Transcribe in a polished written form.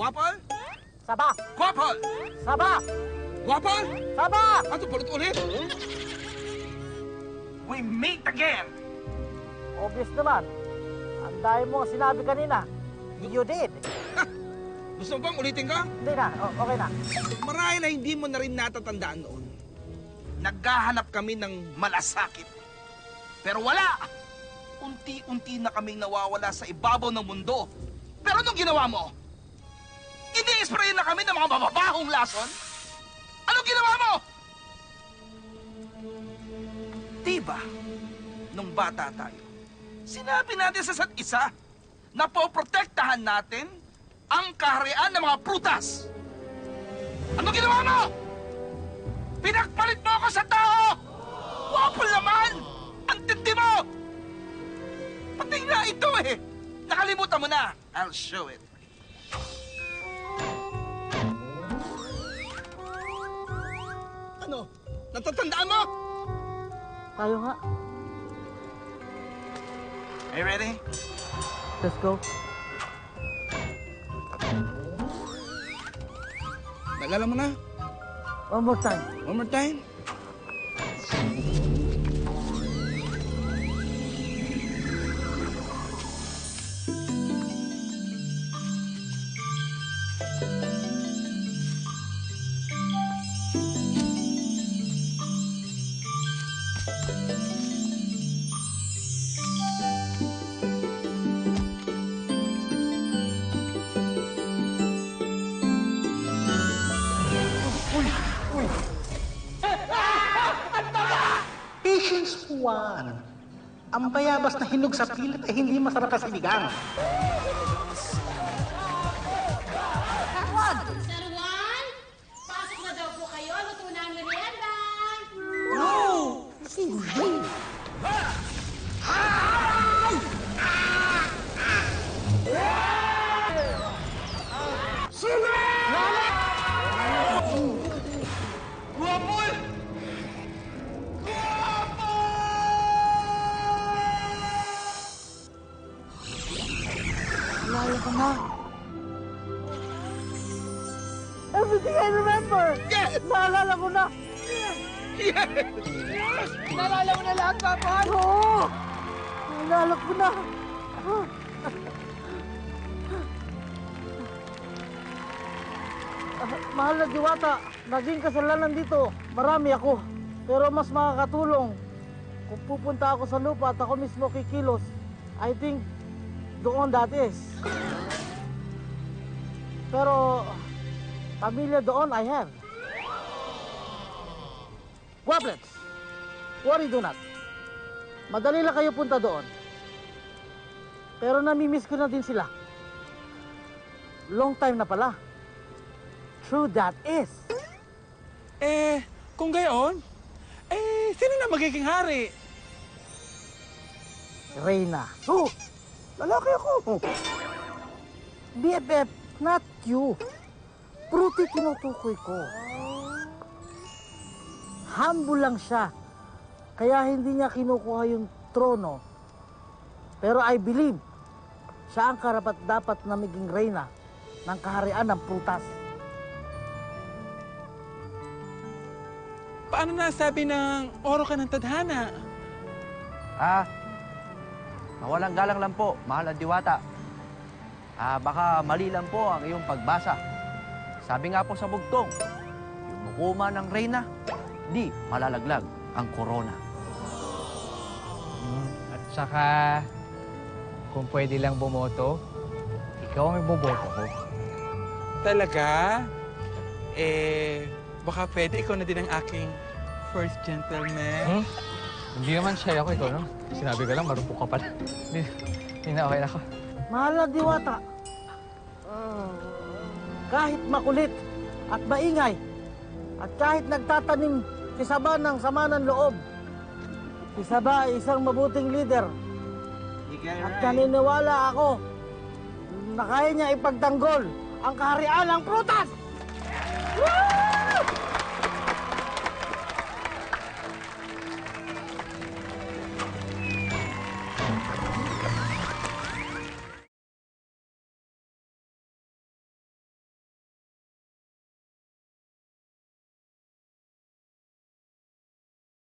Wapol? Saba! Wapol! Saba! Wapol? Saba! Ano, ulit? We meet again! Obvious naman. Ang dahil mo sinabi kanina. You did. Gusto mo bang ulitin ka? Hindi na. Okay na. Marahil na hindi mo na rin natatandaan noon. Naghahanap kami ng malasakit. Pero wala! Unti-unti na kaming nawawala sa ibabaw ng mundo. Pero anong ginawa mo? Ini-spray na kami ng mga mababahong lason? Anong ginawa mo? Diba, nung bata tayo, sinabi natin sa isa't isa na poprotektahan natin ang kaharian ng mga prutas. Anong ginawa mo? Pinagpalit mo ako sa tao! Wapol naman! Ang tindi mo! Pati nga ito eh! Nakalimutan mo na! I'll show it. Ano? Natatandaan mo? Tayo nga. Are you ready? Let's go. Naalala mo na? One more time. One more time? Patience one. Ang bayabas na hinog sa pilit ay hindi masarap sa sinigang. Sir Juan, pasok na daw po kayo. Luto na ang merienda. Wapol! Naalala ko na. Everything I remember! Yes! Naalala ko na! Yes! Naalala mo na lahat, Papa? Oo! Naalala ko na! Mahal na Diwata, naging kasalanan dito. Marami ako. Pero mas makakatulong kung pupunta ako sa lupa at ako mismo kikilos. I think doon that is. Pero pamilya doon I have. Guaplets, worry do not. Madali lang kayo punta doon. Pero namimiss ko na din sila. Long time na pala. True that is. Kung gayon, sino na magiging hari? Reyna. Oh, lalaki ako. BFF, not you. Pruti tinutukoy ko. Humble lang siya. Kaya hindi niya kinukuha yung trono. Pero I believe, siya ang karapat-dapat na maging reyna ng kaharian ng prutas. Paano nasabi ng oro ka ng tadhana? Mawalang galang lang po, mahal na Diwata. Baka mali lang po ang iyong pagbasa. Sabi nga po sa bugtong, yung mukuma ng reyna, di malalaglag ang korona. At saka, kung pwede lang bumoto, ikaw ang iboboto ko. Talaga? Baka pwede ikaw na din ang aking first gentleman. Hindi naman siya ako, ikaw, no? Sinabi ko lang, marupok ka pala. Hindi na okay na ako. Mahal na Diwata, kahit makulit at maingay, at kahit nagtatanim si Saba ng sama ng loob, si Saba ay isang mabuting leader. At naniniwala ako na kaya niya ipagtanggol ang kaharian ng prutas! Woo!